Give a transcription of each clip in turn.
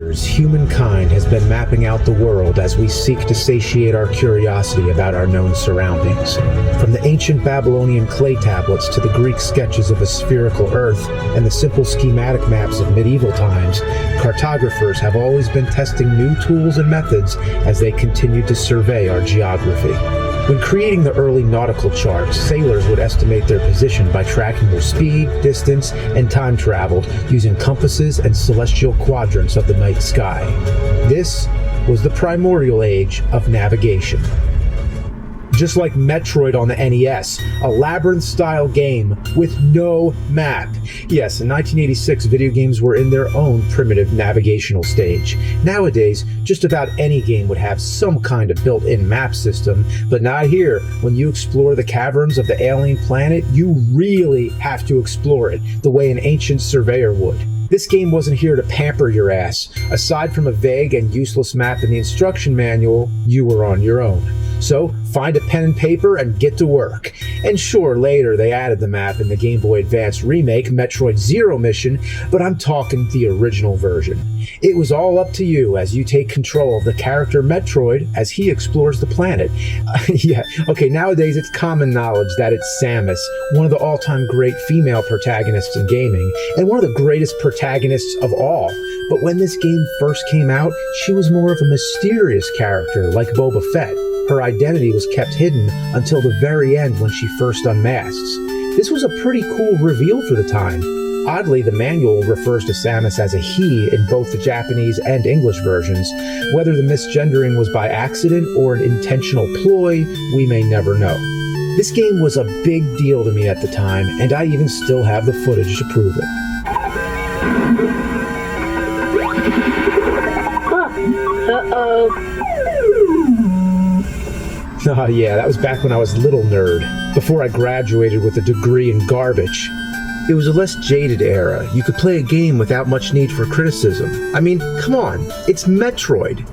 Humankind has been mapping out the world as we seek to satiate our curiosity about our known surroundings. From the ancient Babylonian clay tablets to the Greek sketches of a spherical Earth and the simple schematic maps of medieval times, cartographers have always been testing new tools and methods as they continue to survey our geography. When creating the early nautical charts, sailors would estimate their position by tracking their speed, distance, and time traveled using compasses and celestial quadrants of the night sky. This was the primordial age of navigation. Just like Metroid on the NES, a labyrinth-style game with no map. Yes, in 1986, video games were in their own primitive navigational stage. Nowadays, just about any game would have some kind of built-in map system, but not here. When you explore the caverns of the alien planet, you really have to explore it, the way an ancient surveyor would. This game wasn't here to pamper your ass. Aside from a vague and useless map in the instruction manual, you were on your own. So, find a pen and paper and get to work. And sure, later they added the map in the Game Boy Advance remake, Metroid Zero Mission, but I'm talking the original version. It was all up to you as you take control of the character Metroid as he explores the planet. Nowadays it's common knowledge that it's Samus, one of the all-time great female protagonists in gaming, and one of the greatest protagonists of all. But when this game first came out, she was more of a mysterious character like Boba Fett. Her identity was kept hidden until the very end when she first unmasks. This was a pretty cool reveal for the time. Oddly, the manual refers to Samus as a he in both the Japanese and English versions. Whether the misgendering was by accident or an intentional ploy, we may never know. This game was a big deal to me at the time, and I even still have the footage to prove it. Uh-oh. Oh yeah, that was back when I was little nerd, before I graduated with a degree in garbage. It was a less jaded era. You could play a game without much need for criticism. I mean, come on, it's Metroid.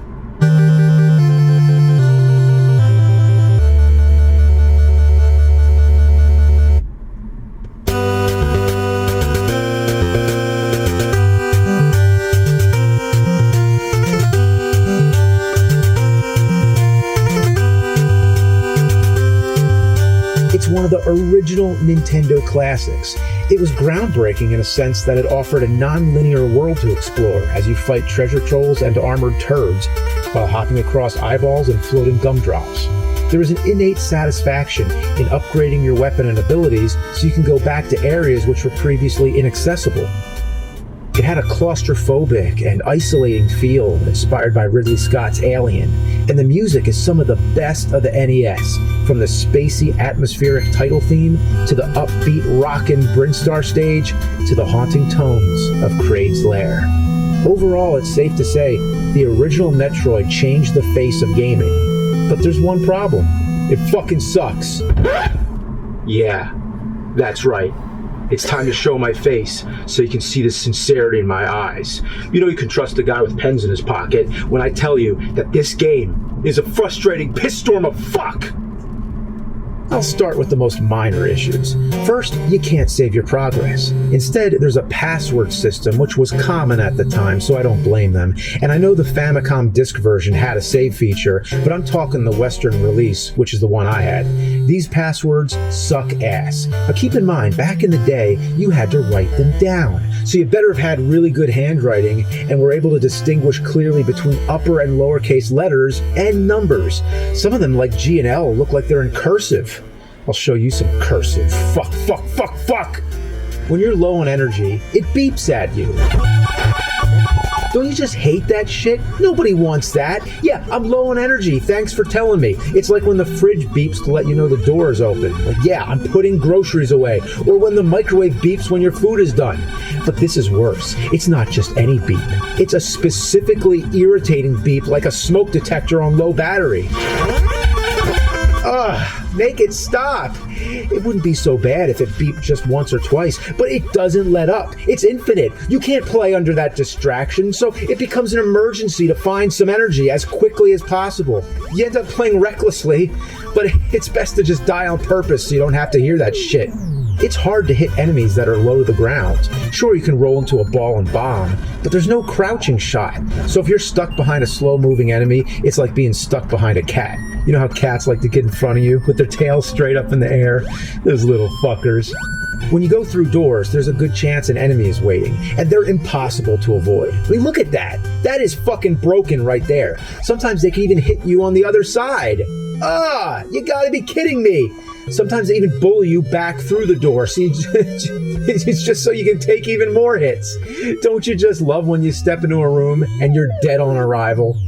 It's one of the original Nintendo classics. It was groundbreaking in a sense that it offered a non-linear world to explore as you fight treasure trolls and armored turds while hopping across eyeballs and floating gumdrops. There is an innate satisfaction in upgrading your weapon and abilities so you can go back to areas which were previously inaccessible. It had a claustrophobic and isolating feel inspired by Ridley Scott's Alien, and the music is some of the best of the NES, from the spacey atmospheric title theme to the upbeat rockin' Brinstar stage to the haunting tones of Kraid's Lair. Overall, it's safe to say the original Metroid changed the face of gaming, but there's one problem. It fucking sucks. Yeah, that's right. It's time to show my face so you can see the sincerity in my eyes. You know you can trust a guy with pens in his pocket when I tell you that this game is a frustrating pisstorm of fuck! I'll start with the most minor issues. First, you can't save your progress. Instead, there's a password system, which was common at the time, so I don't blame them. And I know the Famicom disc version had a save feature, but I'm talking the Western release, which is the one I had. These passwords suck ass. But keep in mind, back in the day, you had to write them down. So you better have had really good handwriting and were able to distinguish clearly between upper and lowercase letters and numbers. Some of them, like G and L, look like they're in cursive. I'll show you some cursive. Fuck, fuck, fuck, fuck! When you're low on energy, it beeps at you. Don't you just hate that shit? Nobody wants that. Yeah, I'm low on energy. Thanks for telling me. It's like when the fridge beeps to let you know the door is open. Like, yeah, I'm putting groceries away. Or when the microwave beeps when your food is done. But this is worse. It's not just any beep. It's a specifically irritating beep like a smoke detector on low battery. Make it stop. It wouldn't be so bad if it beeped just once or twice, but it doesn't let up. It's infinite. You can't play under that distraction, so it becomes an emergency to find some energy as quickly as possible. You end up playing recklessly, but it's best to just die on purpose so you don't have to hear that shit. It's hard to hit enemies that are low to the ground. Sure, you can roll into a ball and bomb, but there's no crouching shot. So if you're stuck behind a slow-moving enemy, it's like being stuck behind a cat. You know how cats like to get in front of you with their tails straight up in the air? Those little fuckers. When you go through doors, there's a good chance an enemy is waiting, and they're impossible to avoid. I mean, look at that. That is fucking broken right there. Sometimes they can even hit you on the other side. You gotta be kidding me. Sometimes they even bully you back through the door. See, it's just so you can take even more hits. Don't you just love when you step into a room and you're dead on arrival?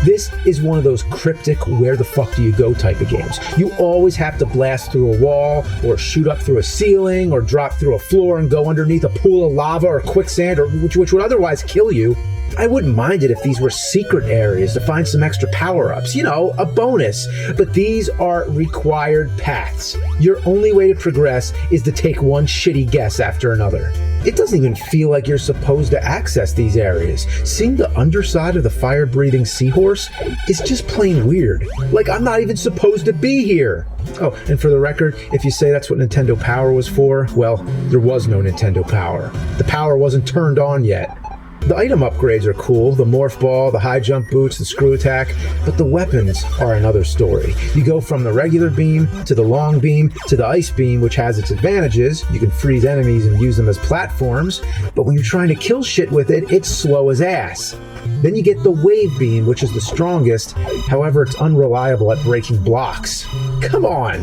This is one of those cryptic where the fuck do you go type of games. You always have to blast through a wall or shoot up through a ceiling or drop through a floor and go underneath a pool of lava or quicksand, or which would otherwise kill you. I wouldn't mind it if these were secret areas to find some extra power-ups, a bonus. But these are required paths. Your only way to progress is to take one shitty guess after another. It doesn't even feel like you're supposed to access these areas. Seeing the underside of the fire-breathing seahorse is just plain weird. Like I'm not even supposed to be here. Oh, and for the record, if you say that's what Nintendo Power was for, well, there was no Nintendo Power. The power wasn't turned on yet. The item upgrades are cool, the morph ball, the high jump boots, the screw attack, but the weapons are another story. You go from the regular beam, to the long beam, to the ice beam, which has its advantages. You can freeze enemies and use them as platforms, but when you're trying to kill shit with it, it's slow as ass. Then you get the wave beam, which is the strongest, however it's unreliable at breaking blocks. Come on!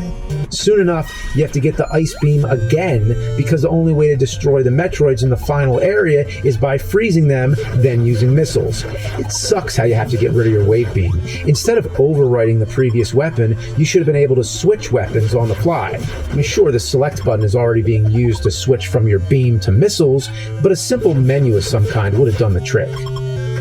Soon enough, you have to get the ice beam again, because the only way to destroy the Metroids in the final area is by freezing them, then using missiles. It sucks how you have to get rid of your wave beam. Instead of overwriting the previous weapon, you should have been able to switch weapons on the fly. I mean, sure, the select button is already being used to switch from your beam to missiles, but a simple menu of some kind would have done the trick.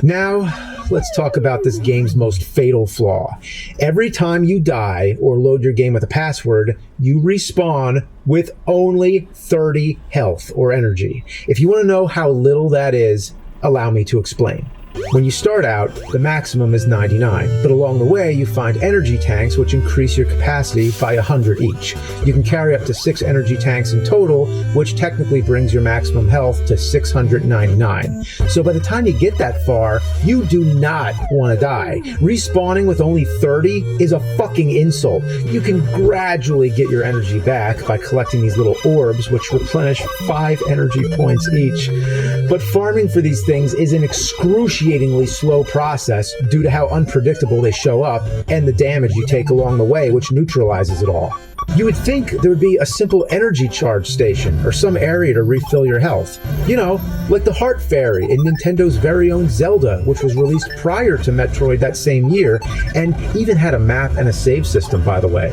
Now, let's talk about this game's most fatal flaw. Every time you die or load your game with a password, you respawn with only 30 health or energy. If you want to know how little that is, allow me to explain. When you start out, the maximum is 99, but along the way you find energy tanks which increase your capacity by 100 each. You can carry up to 6 energy tanks in total, which technically brings your maximum health to 699. So by the time you get that far, you do not want to die. Respawning with only 30 is a fucking insult. You can gradually get your energy back by collecting these little orbs which replenish 5 energy points each. But farming for these things is an excruciatingly slow process due to how unpredictable they show up and the damage you take along the way, which neutralizes it all. You would think there would be a simple energy charge station or some area to refill your health. Like the Heart Fairy in Nintendo's very own Zelda, which was released prior to Metroid that same year, and even had a map and a save system, by the way.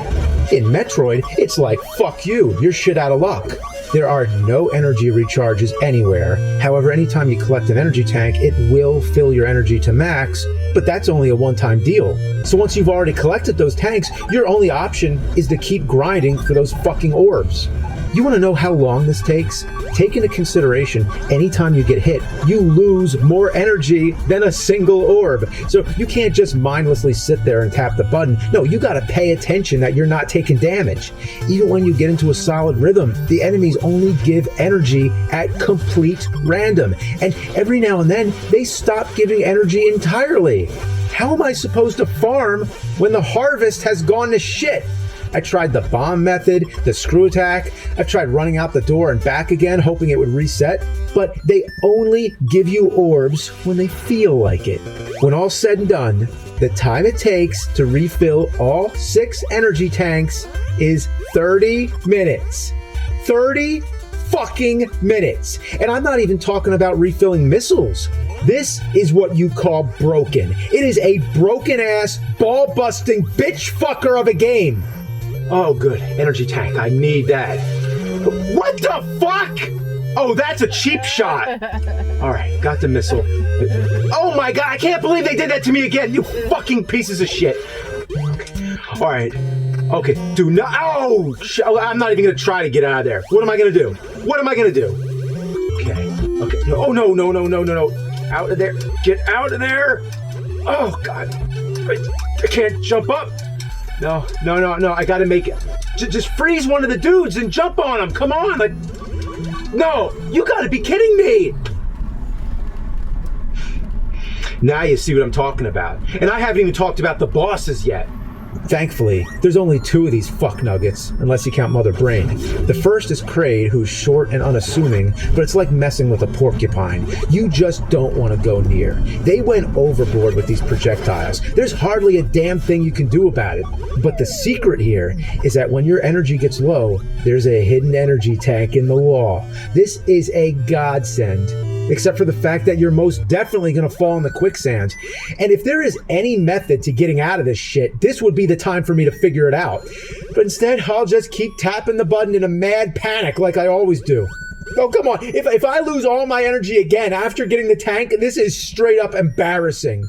In Metroid, it's like, fuck you, you're shit out of luck. There are no energy recharges anywhere. However, anytime you collect an energy tank, it will fill your energy to max, but that's only a one-time deal. So once you've already collected those tanks, your only option is to keep grinding for those fucking orbs. You want to know how long this takes? Take into consideration, anytime you get hit, you lose more energy than a single orb. So you can't just mindlessly sit there and tap the button. No, you gotta pay attention that you're not taking damage. Even when you get into a solid rhythm, the enemies only give energy at complete random. And every now and then, they stop giving energy entirely. How am I supposed to farm when the harvest has gone to shit? I tried the bomb method, the screw attack. I've tried running out the door and back again, hoping it would reset. But they only give you orbs when they feel like it. When all's said and done, the time it takes to refill all 6 energy tanks is 30 minutes. 30 fucking minutes. And I'm not even talking about refilling missiles. This is what you call broken. It is a broken-ass, ball-busting bitch fucker of a game. Oh, good. Energy tank. I need that. What the fuck? Oh, that's a cheap shot. All right, got the missile. Oh my god, I can't believe they did that to me again, you fucking pieces of shit. All right. Okay, do not. Oh, I'm not even gonna try to get out of there. What am I gonna do? What am I gonna do? Okay. Oh, no. Out of there. Get out of there. Oh, god. I can't jump up. No, I gotta make it. Just freeze one of the dudes and jump on him. Come on, like, no, you gotta be kidding me. Now you see what I'm talking about. And I haven't even talked about the bosses yet. Thankfully, there's only 2 of these fuck nuggets, unless you count Mother Brain. The first is Kraid, who's short and unassuming, but it's like messing with a porcupine. You just don't want to go near. They went overboard with these projectiles. There's hardly a damn thing you can do about it. But the secret here is that when your energy gets low, there's a hidden energy tank in the wall. This is a godsend. Except for the fact that you're most definitely going to fall in the quicksand. And if there is any method to getting out of this shit, this would be the time for me to figure it out. But instead, I'll just keep tapping the button in a mad panic like I always do. Oh, come on. If I lose all my energy again after getting the tank, this is straight up embarrassing.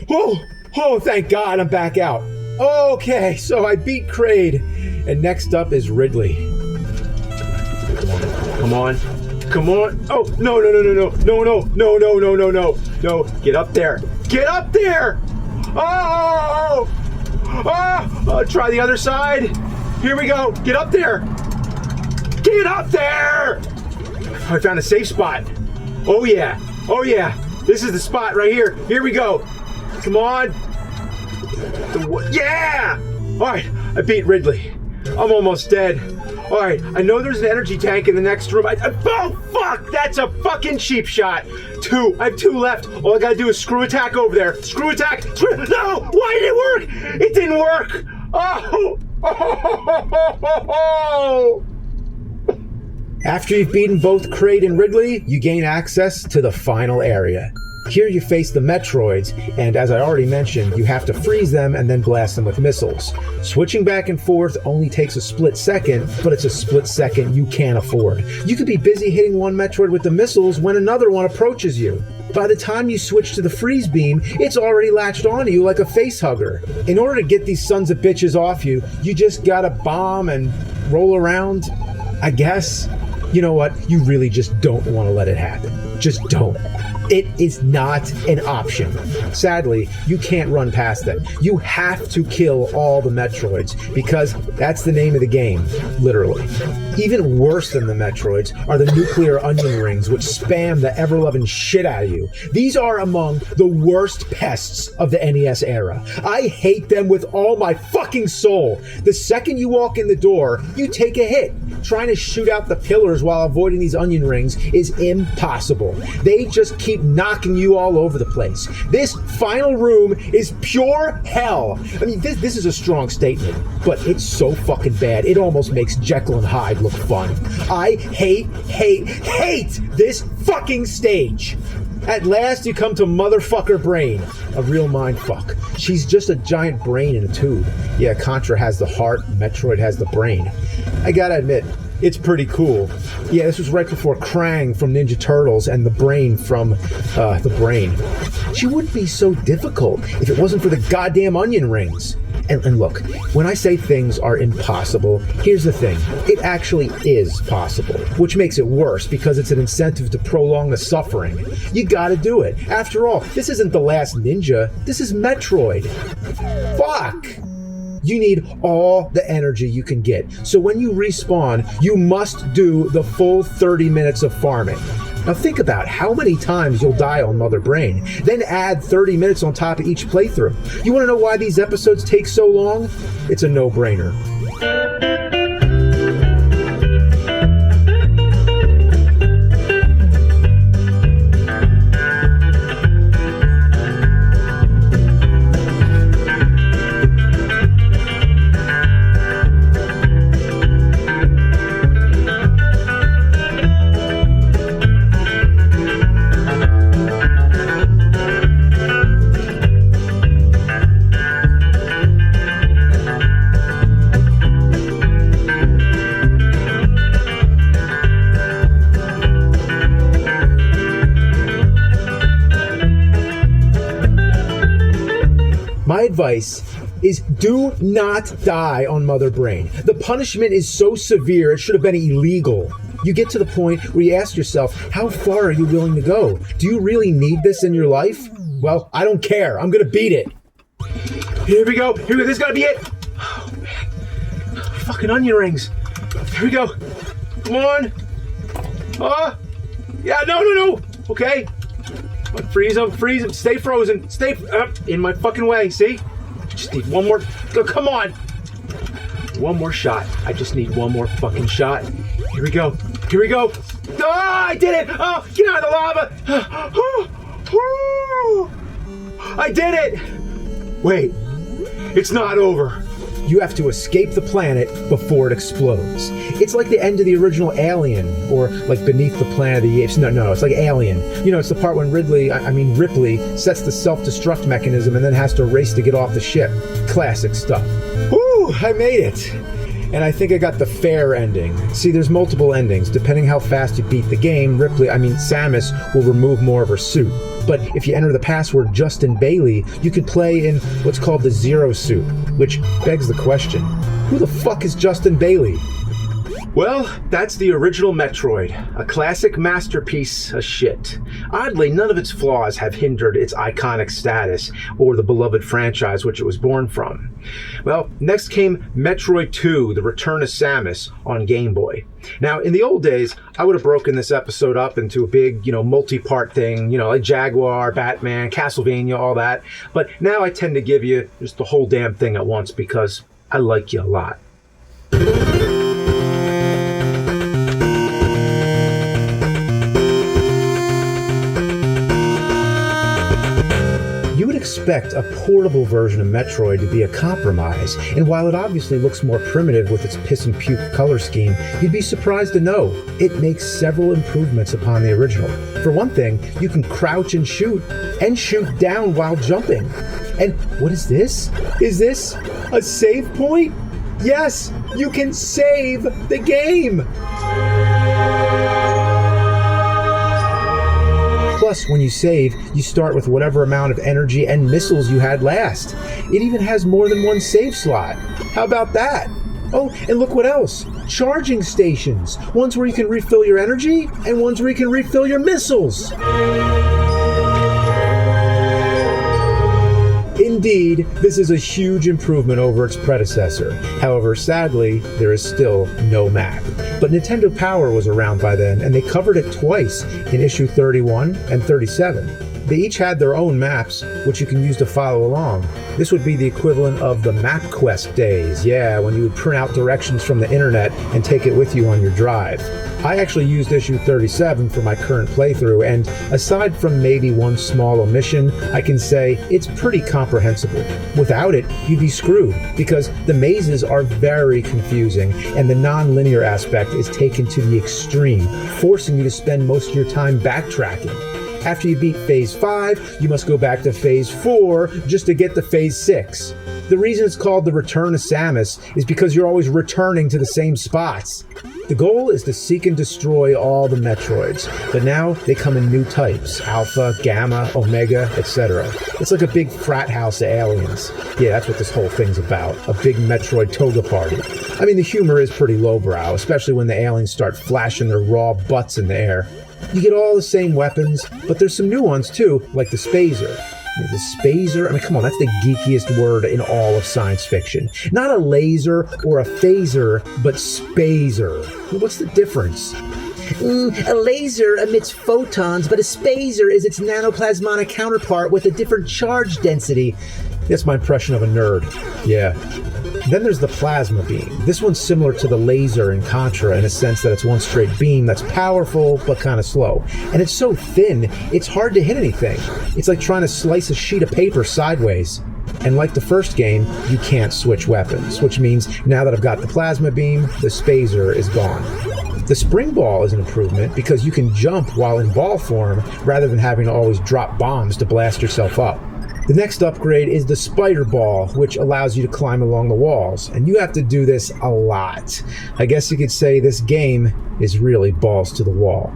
Oh, thank God I'm back out. Okay, so I beat Kraid. And next up is Ridley. Come on. Oh, no. No, get up there. Try the other side. Here we go. Get up there. I found a safe spot. Oh yeah. This is the spot right here. Here we go. Come on. Yeah. All right, I beat Ridley. I'm almost dead. All right, I know there's an energy tank in the next room. Oh, fuck! That's a fucking cheap shot. 2. I have 2 left. All I gotta do is screw attack over there. Screw attack. No! Why did it work? It didn't work. Oh! After you've beaten both Kraid and Ridley, you gain access to the final area. Here you face the Metroids, and as I already mentioned, you have to freeze them and then blast them with missiles. Switching back and forth only takes a split second, but it's a split second you can't afford. You could be busy hitting one Metroid with the missiles when another one approaches you. By the time you switch to the freeze beam, it's already latched onto you like a face hugger. In order to get these sons of bitches off you, you just gotta bomb and roll around, I guess. You know what? You really just don't want to let it happen. Just don't. It is not an option. Sadly, you can't run past them. You have to kill all the Metroids, because that's the name of the game, literally. Even worse than the Metroids are the nuclear onion rings, which spam the ever-loving shit out of you. These are among the worst pests of the NES era. I hate them with all my fucking soul. The second you walk in the door, you take a hit. Trying to shoot out the pillars while avoiding these onion rings is impossible. They just keep knocking you all over the place. This final room is pure hell. I mean, this is a strong statement, but it's so fucking bad. It almost makes Jekyll and Hyde look fun. I hate this fucking stage. At last you come to Motherfucker Brain, a real mindfuck. She's just a giant brain in a tube. Yeah, Contra has the heart, Metroid has the brain. I gotta admit, it's pretty cool. Yeah, this was right before Krang from Ninja Turtles and the Brain from The Brain. She wouldn't be so difficult if it wasn't for the goddamn onion rings. And look, when I say things are impossible, here's the thing. It actually is possible, which makes it worse because it's an incentive to prolong the suffering. You gotta do it. After all, this isn't The Last Ninja. This is Metroid. Fuck! You need all the energy you can get. So when you respawn, you must do the full 30 minutes of farming. Now think about how many times you'll die on Mother Brain, then add 30 minutes on top of each playthrough. You want to know why these episodes take so long? It's a no-brainer. My advice is do not die on Mother Brain. The punishment is so severe it should have been illegal. You get to the point where you ask yourself, how far are you willing to go? Do you really need this in your life? Well, I don't care. I'm gonna beat it. Here we go. This is gonna be it. fucking onion rings. Here we go. Come on. Yeah, no. Okay. Freeze them. Stay frozen. Stay in my fucking way. See? Just need one more. Oh, come on. One more shot. I just need one more fucking shot. Here we go. I did it. Oh, get out of the lava. I did it. Wait. It's not over. You have to escape the planet before it explodes. It's like the end of the original Alien, or like Beneath the Planet of the Apes. No, it's like Alien. It's the part when Ripley sets the self-destruct mechanism and then has to race to get off the ship. Classic stuff. Woo, I made it. And I think I got the fair ending. See, there's multiple endings. Depending how fast you beat the game, Samus will remove more of her suit. But if you enter the password Justin Bailey, you could play in what's called the Zero Suit, which begs the question, who the fuck is Justin Bailey? Well, that's the original Metroid, a classic masterpiece of shit. Oddly, none of its flaws have hindered its iconic status or the beloved franchise which it was born from. Well, next came Metroid 2, The Return of Samus on Game Boy. Now, in the old days, I would have broken this episode up into a big, multi-part thing, like Jaguar, Batman, Castlevania, all that. But now I tend to give you just the whole damn thing at once because I like you a lot. Expect a portable version of Metroid to be a compromise, and while it obviously looks more primitive with its piss and puke color scheme, you'd be surprised to know it makes several improvements upon the original. For one thing, you can crouch and shoot down while jumping. And what is this? Is this a save point? Yes, you can save the game! Plus, when you save, you start with whatever amount of energy and missiles you had last. It even has more than one save slot. How about that? Oh, and look what else. Charging stations. Ones where you can refill your energy, and ones where you can refill your missiles. Indeed, this is a huge improvement over its predecessor. However, sadly, there is still no map. But Nintendo Power was around by then, and they covered it twice in issue 31 and 37. They each had their own maps, which you can use to follow along. This would be the equivalent of the MapQuest days, when you would print out directions from the internet and take it with you on your drive. I actually used issue 37 for my current playthrough, and aside from maybe one small omission, I can say it's pretty comprehensible. Without it, you'd be screwed, because the mazes are very confusing, and the non-linear aspect is taken to the extreme, forcing you to spend most of your time backtracking. After you beat Phase 5, you must go back to Phase 4 just to get to Phase 6. The reason it's called The Return of Samus is because you're always returning to the same spots. The goal is to seek and destroy all the Metroids, but now they come in new types, Alpha, Gamma, Omega, etc. It's like a big frat house of aliens. Yeah, that's what this whole thing's about, a big Metroid toga party. I mean, the humor is pretty lowbrow, especially when the aliens start flashing their raw butts in the air. You get all the same weapons, but there's some new ones too, like the Spazer. The Spazer, come on, that's the geekiest word in all of science fiction. Not a laser or a phaser, but Spazer. What's the difference? A laser emits photons, but a Spazer is its nanoplasmonic counterpart with a different charge density. That's my impression of a nerd. Yeah. Then there's the plasma beam. This one's similar to the laser in Contra in a sense that it's one straight beam that's powerful but kind of slow. And it's so thin, it's hard to hit anything. It's like trying to slice a sheet of paper sideways. And like the first game, you can't switch weapons, which means now that I've got the plasma beam, the Spazer is gone. The spring ball is an improvement because you can jump while in ball form rather than having to always drop bombs to blast yourself up. The next upgrade is the spider ball, which allows you to climb along the walls, and you have to do this a lot. I guess you could say this game is really balls to the wall.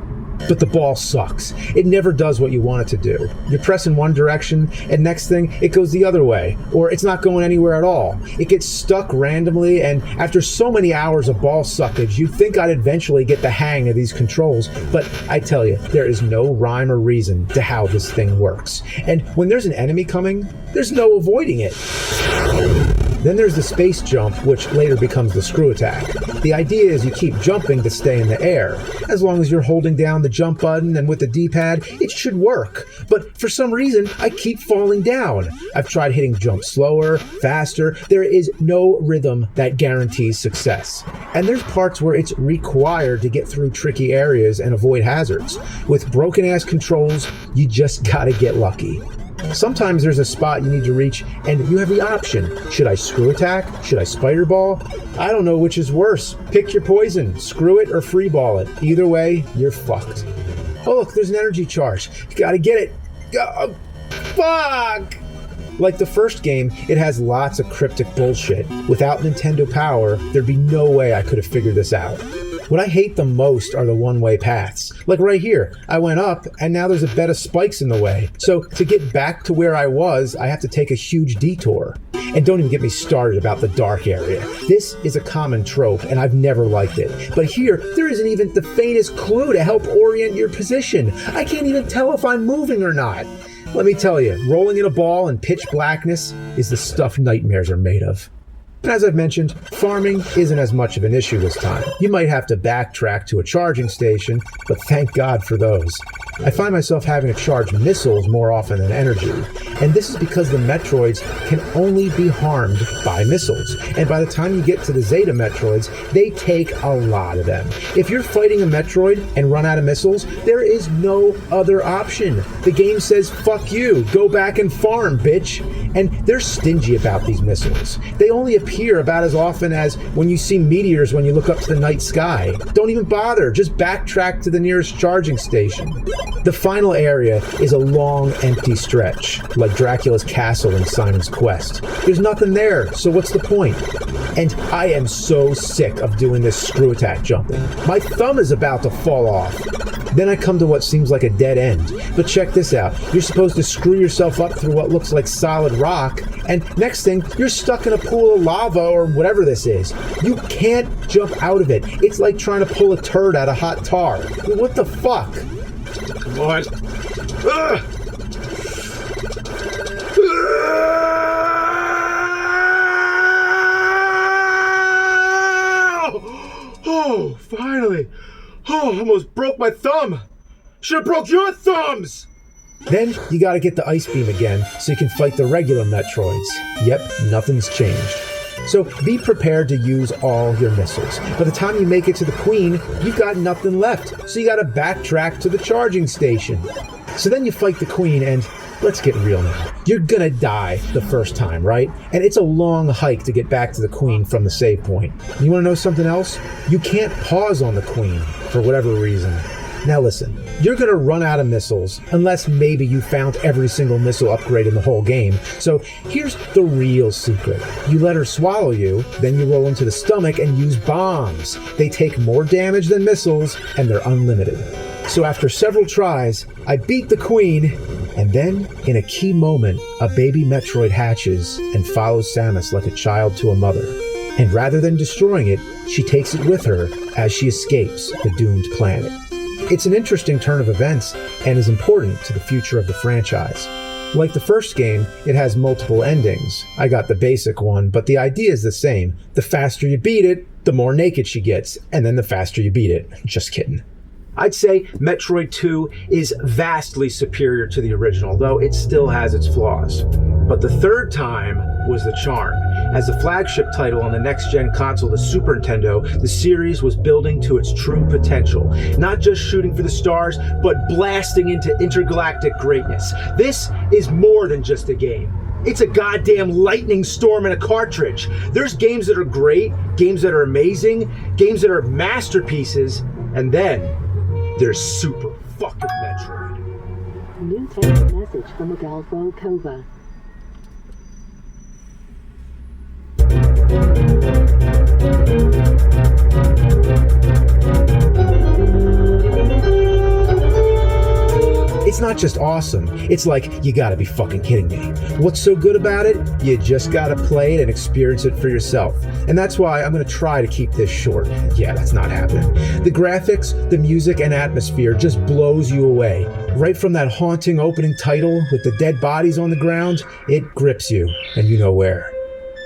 But the ball sucks. It never does what you want it to do. You press in one direction, and next thing, it goes the other way. Or it's not going anywhere at all. It gets stuck randomly, and after so many hours of ball suckage, you'd think I'd eventually get the hang of these controls. But I tell you, there is no rhyme or reason to how this thing works. And when there's an enemy coming, there's no avoiding it. Then there's the space jump, which later becomes the screw attack. The idea is you keep jumping to stay in the air. As long as you're holding down the jump button and with the D-pad, it should work. But for some reason, I keep falling down. I've tried hitting jump slower, faster. There is no rhythm that guarantees success. And there's parts where it's required to get through tricky areas and avoid hazards. With broken-ass controls, you just gotta get lucky. Sometimes there's a spot you need to reach, and you have the option. Should I screw attack? Should I spider ball? I don't know which is worse. Pick your poison. Screw it or free ball it. Either way, you're fucked. Oh look, there's an energy charge. You gotta get it. Oh, fuck! Like the first game, it has lots of cryptic bullshit. Without Nintendo Power, there'd be no way I could have figured this out. What I hate the most are the one-way paths. Like right here, I went up and now there's a bed of spikes in the way. So to get back to where I was, I have to take a huge detour. And don't even get me started about the dark area. This is a common trope and I've never liked it. But here, there isn't even the faintest clue to help orient your position. I can't even tell if I'm moving or not. Let me tell you, rolling in a ball in pitch blackness is the stuff nightmares are made of. And as I've mentioned, farming isn't as much of an issue this time. You might have to backtrack to a charging station, but thank God for those. I find myself having to charge missiles more often than energy, and this is because the Metroids can only be harmed by missiles. And by the time you get to the Zeta Metroids, they take a lot of them. If you're fighting a Metroid and run out of missiles, there is no other option. The game says, fuck you, go back and farm, bitch. And they're stingy about these missiles. They only appear about as often as when you see meteors when you look up to the night sky. Don't even bother, just backtrack to the nearest charging station. The final area is a long, empty stretch, like Dracula's castle in Simon's Quest. There's nothing there, so what's the point? And I am so sick of doing this screw attack jumping. My thumb is about to fall off. Then I come to what seems like a dead end. But check this out. You're supposed to screw yourself up through what looks like solid rock, and next thing, you're stuck in a pool of lava or whatever this is. You can't jump out of it. It's like trying to pull a turd out of hot tar. I mean, what the fuck? What? Oh, finally. Oh, almost broke my thumb. Should have broke your thumbs. Then you gotta get the ice beam again so you can fight the regular Metroids. Yep, nothing's changed. So be prepared to use all your missiles. By the time you make it to the Queen, you've got nothing left, so you gotta backtrack to the charging station. So then you fight the Queen and, let's get real now, you're gonna die the first time, right? And it's a long hike to get back to the Queen from the save point. You wanna know something else? You can't pause on the Queen for whatever reason. Now listen, you're gonna run out of missiles unless maybe you found every single missile upgrade in the whole game. So here's the real secret. You let her swallow you, then you roll into the stomach and use bombs. They take more damage than missiles and they're unlimited. So after several tries, I beat the Queen, and then in a key moment, a baby Metroid hatches and follows Samus like a child to a mother. And rather than destroying it, she takes it with her as she escapes the doomed planet. It's an interesting turn of events and is important to the future of the franchise. Like the first game, it has multiple endings. I got the basic one, but the idea is the same. The faster you beat it, the more naked she gets, and then the faster you beat it. Just kidding. I'd say Metroid 2 is vastly superior to the original, though it still has its flaws. But the third time was the charm. As the flagship title on the next-gen console, the Super Nintendo, the series was building to its true potential. Not just shooting for the stars, but blasting into intergalactic greatness. This is more than just a game. It's a goddamn lightning storm in a cartridge. There's games that are great, games that are amazing, games that are masterpieces, and then there's Super fucking Metroid. New text message from Adolfo Kova. It's not just awesome, it's like, you gotta be fucking kidding me. What's so good about it? You just gotta play it and experience it for yourself. And that's why I'm gonna try to keep this short. Yeah, that's not happening. The graphics, the music, and atmosphere just blows you away. Right from that haunting opening title with the dead bodies on the ground, it grips you, and you know where.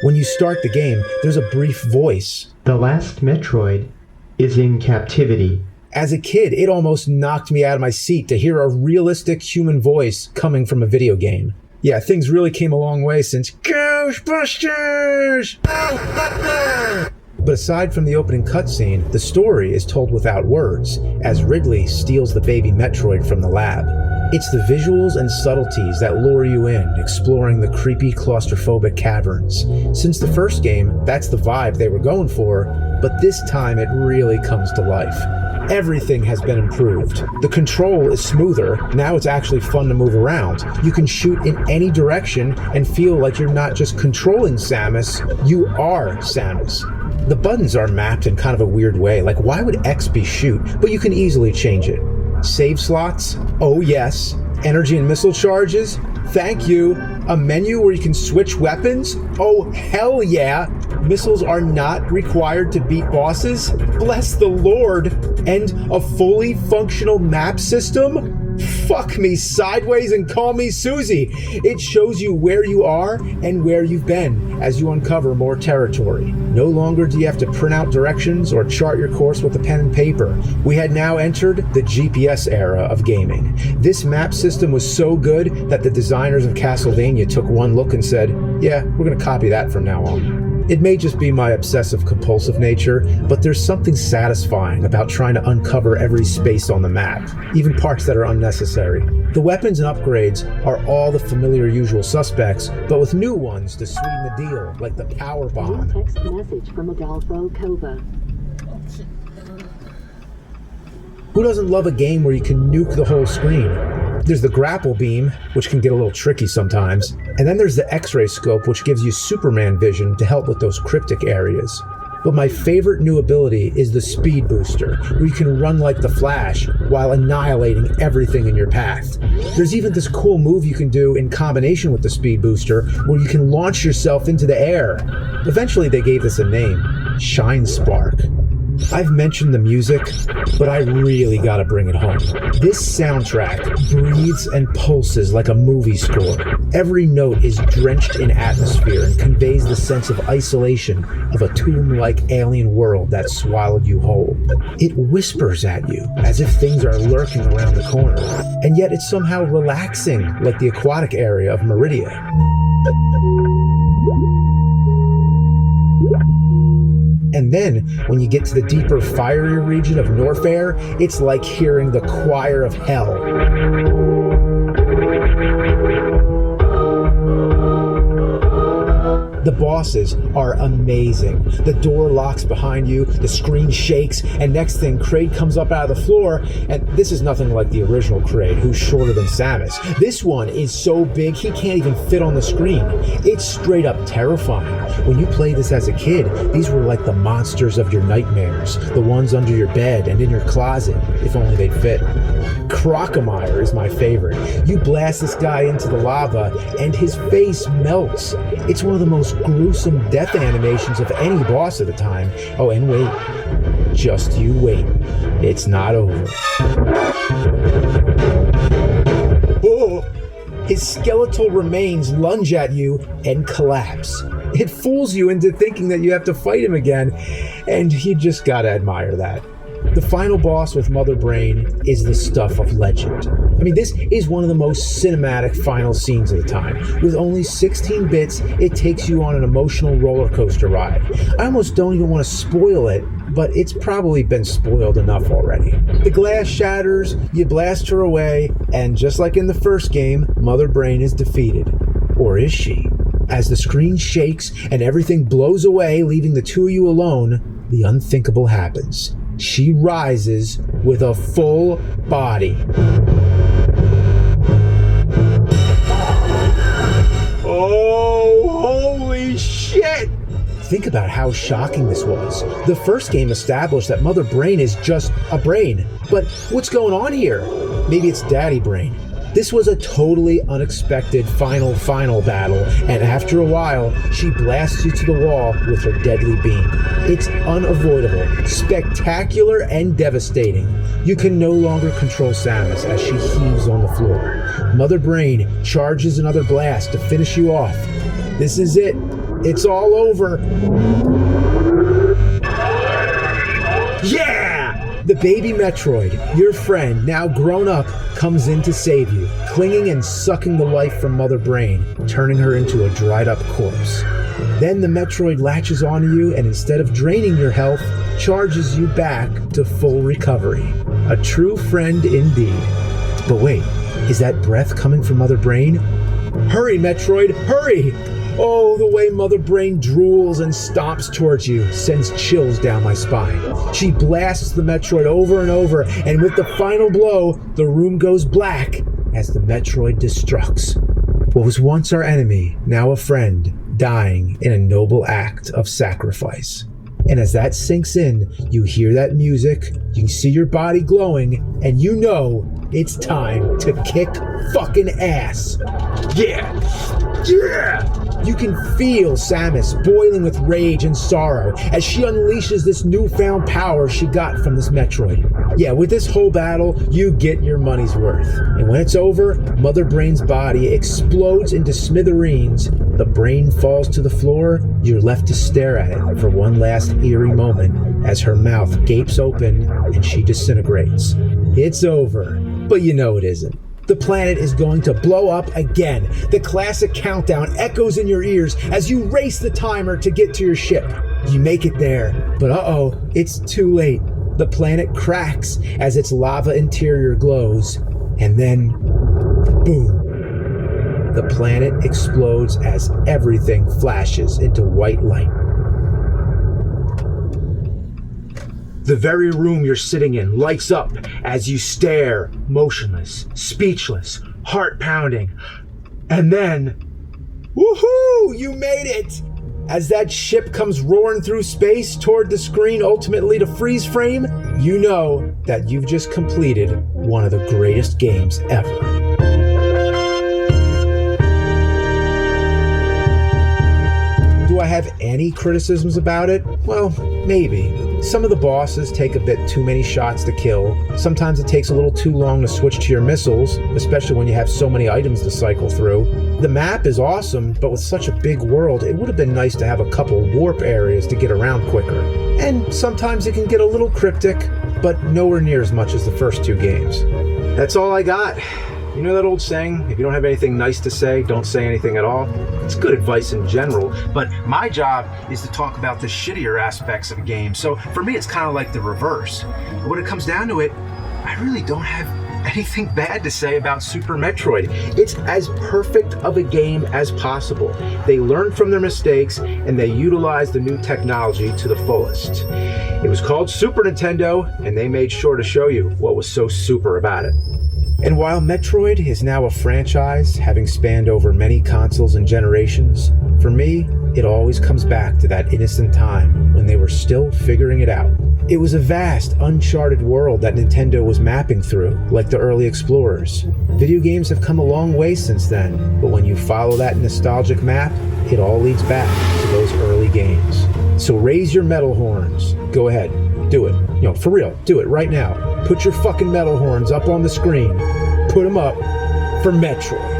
When you start the game, there's a brief voice. The last Metroid is in captivity. As a kid, it almost knocked me out of my seat to hear a realistic human voice coming from a video game. Yeah, things really came a long way since Ghostbusters! But aside from the opening cutscene, the story is told without words, as Ridley steals the baby Metroid from the lab. It's the visuals and subtleties that lure you in, exploring the creepy, claustrophobic caverns. Since the first game, that's the vibe they were going for, but this time it really comes to life. Everything has been improved. The control is smoother. Now it's actually fun to move around. You can shoot in any direction and feel like you're not just controlling Samus, you are Samus. The buttons are mapped in kind of a weird way, like why would X be shoot? But you can easily change it. Save slots? Oh yes. Energy and missile charges? Thank you. A menu where you can switch weapons? Oh hell yeah. Missiles are not required to beat bosses? Bless the Lord. And a fully functional map system? Fuck me sideways and call me Susie. It shows you where you are and where you've been as you uncover more territory. No longer do you have to print out directions or chart your course with a pen and paper. We had now entered the GPS era of gaming. This map system was so good that the designers of Castlevania took one look and said, yeah, we're going to copy that from now on. It may just be my obsessive-compulsive nature, but there's something satisfying about trying to uncover every space on the map, even parts that are unnecessary. The weapons and upgrades are all the familiar usual suspects, but with new ones to sweeten the deal, like the power bomb. Text message from Adolfo Kova. Who doesn't love a game where you can nuke the whole screen? There's the grapple beam, which can get a little tricky sometimes, and then there's the X-ray scope, which gives you Superman vision to help with those cryptic areas. But my favorite new ability is the speed booster, where you can run like the Flash while annihilating everything in your path. There's even this cool move you can do in combination with the speed booster, where you can launch yourself into the air. Eventually they gave this a name, Shine Spark. I've mentioned the music, but I really gotta bring it home. This soundtrack breathes and pulses like a movie score. Every note is drenched in atmosphere and conveys the sense of isolation of a tomb-like alien world that swallowed you whole. It whispers at you, as if things are lurking around the corner, and yet it's somehow relaxing, like the aquatic area of Meridia. And then, when you get to the deeper, fiery region of Norfair, it's like hearing the choir of hell. The bosses are amazing. The door locks behind you, the screen shakes, and next thing, Kraid comes up out of the floor, and this is nothing like the original Kraid, who's shorter than Samus. This one is so big, he can't even fit on the screen. It's straight up terrifying. When you played this as a kid, these were like the monsters of your nightmares, the ones under your bed and in your closet, if only they'd fit. Crocomire is my favorite. You blast this guy into the lava, and his face melts. It's one of the most gruesome death animations of any boss at the time. Oh, and wait. Just you wait. It's not over. Oh! His skeletal remains lunge at you and collapse. It fools you into thinking that you have to fight him again, and you just gotta admire that. The final boss with Mother Brain is the stuff of legend. I mean, this is one of the most cinematic final scenes of the time. With only 16 bits, it takes you on an emotional roller coaster ride. I almost don't even want to spoil it, but it's probably been spoiled enough already. The glass shatters, you blast her away, and just like in the first game, Mother Brain is defeated. Or is she? As the screen shakes and everything blows away, leaving the two of you alone, the unthinkable happens. She rises with a full body. Oh, holy shit! Think about how shocking this was. The first game established that Mother Brain is just a brain. But what's going on here? Maybe it's Daddy Brain. This was a totally unexpected final battle, and after a while, she blasts you to the wall with her deadly beam. It's unavoidable, spectacular, and devastating. You can no longer control Samus as she heaves on the floor. Mother Brain charges another blast to finish you off. This is it. It's all over. Yeah! The baby Metroid, your friend, now grown up, comes in to save you, clinging and sucking the life from Mother Brain, turning her into a dried up corpse. Then the Metroid latches onto you and instead of draining your health, charges you back to full recovery. A true friend indeed. But wait, is that breath coming from Mother Brain? Hurry, Metroid, hurry! Oh, the way Mother Brain drools and stomps towards you sends chills down my spine. She blasts the Metroid over and over, and with the final blow, the room goes black as the Metroid destructs. What was once our enemy, now a friend, dying in a noble act of sacrifice. And as that sinks in, you hear that music, you see your body glowing, and you know it's time to kick fucking ass. Yeah! Yeah! You can feel Samus boiling with rage and sorrow as she unleashes this newfound power she got from this Metroid. Yeah, with this whole battle, you get your money's worth. And when it's over, Mother Brain's body explodes into smithereens. The brain falls to the floor. You're left to stare at it for one last eerie moment as her mouth gapes open and she disintegrates. It's over, but you know it isn't. The planet is going to blow up again. The classic countdown echoes in your ears as you race the timer to get to your ship. You make it there, but uh-oh, it's too late. The planet cracks as its lava interior glows, and then, boom. The planet explodes as everything flashes into white light. The very room you're sitting in lights up as you stare, motionless, speechless, heart pounding. And then, woohoo! You made it! As that ship comes roaring through space toward the screen, ultimately to freeze frame, you know that you've just completed one of the greatest games ever. Do I have any criticisms about it? Well, maybe. Some of the bosses take a bit too many shots to kill. Sometimes it takes a little too long to switch to your missiles, especially when you have so many items to cycle through. The map is awesome, but with such a big world, it would have been nice to have a couple warp areas to get around quicker. And sometimes it can get a little cryptic, but nowhere near as much as the first two games. That's all I got. You know that old saying, if you don't have anything nice to say, don't say anything at all? It's good advice in general, but my job is to talk about the shittier aspects of a game. So for me, it's kind of like the reverse. When it comes down to it, I really don't have anything bad to say about Super Metroid. It's as perfect of a game as possible. They learned from their mistakes and they utilized the new technology to the fullest. It was called Super Nintendo, and they made sure to show you what was so super about it. And while Metroid is now a franchise, having spanned over many consoles and generations, for me, it always comes back to that innocent time when they were still figuring it out. It was a vast, uncharted world that Nintendo was mapping through, like the early explorers. Video games have come a long way since then, but when you follow that nostalgic map, it all leads back to those early games. So raise your metal horns. Go ahead, do it. You know, for real, do it right now. Put your fucking metal horns up on the screen. Put them up for Metroid.